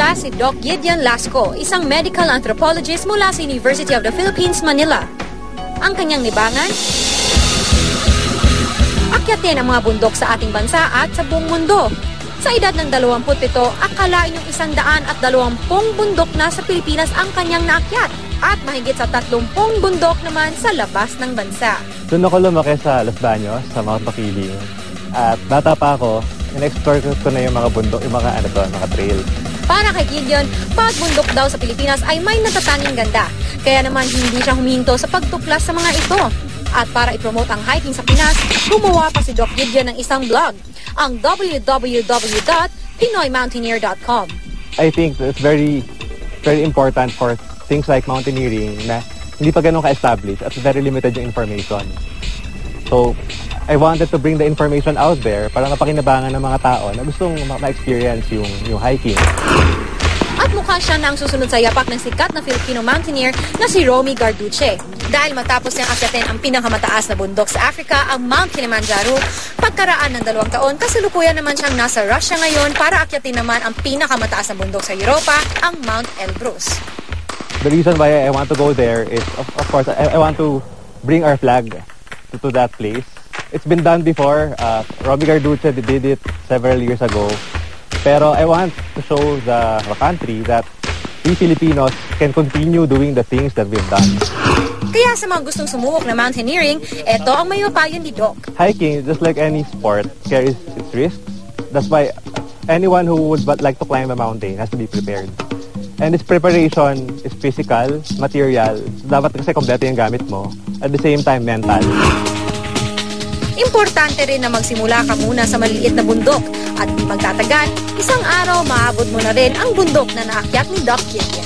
pa si Doc Gideon Lasco, isang medical anthropologist mula sa University of the Philippines, Manila. Ang kanyang libangan? Akyatin ang mga bundok sa ating bansa at sa buong mundo. Sa edad ng 27, akalain yung 120 bundok na sa Pilipinas ang kanyang naakyat at mahigit sa 30 bundok naman sa labas ng bansa. Doon ako lumaki sa Los Baños, sa Mount Makiling. At bata pa ako, in-explore ko na yung mga bundok, yung mga trail. Para kay Gideon, pagbundok daw sa Pilipinas ay may natatanging ganda. Kaya naman hindi siya huminto sa pagtuklas sa mga ito. At para i-promote ang hiking sa Pinas, gumawa pa si Doc Gideon ng isang blog, ang www.pinoymountaineer.com. I think it's very, very important for things like mountaineering na hindi pa ganun ka-established at very limited yung information. So, I wanted to bring the information out there para mapakinabangan ng mga tao na gustong ma-experience yung hiking. At mukha siya na ang susunod sa yapak ng sikat na Filipino mountaineer na si Romy Garduce. Dahil matapos niyang akyatin ang pinakamataas na bundok sa Africa, ang Mount Kilimanjaro, pagkaraan ng 2 taon, kasalukuyan naman siyang nasa Russia ngayon para akyatin naman ang pinakamataas na bundok sa Europa, ang Mount Elbrus. The reason why I want to go there is, of course, I want to bring our flag to that place. It's been done before. Romy Garduce did it several years ago. Pero I want to show the country that we Filipinos can continue doing the things that we've done. Kaya sa mga gustong sumubok na mountaineering, ito ang may mapayo ni Doc. Hiking, just like any sport, carries its risks. That's why anyone who would like to climb a mountain has to be prepared. And this preparation is physical, material. Dapat kasi kompleto yung gamit mo. At the same time, mental. Importante rin na magsimula ka muna sa maliliit na bundok at di magtatagal, isang araw maabot mo na rin ang bundok na naakyat ni Doc Gideon.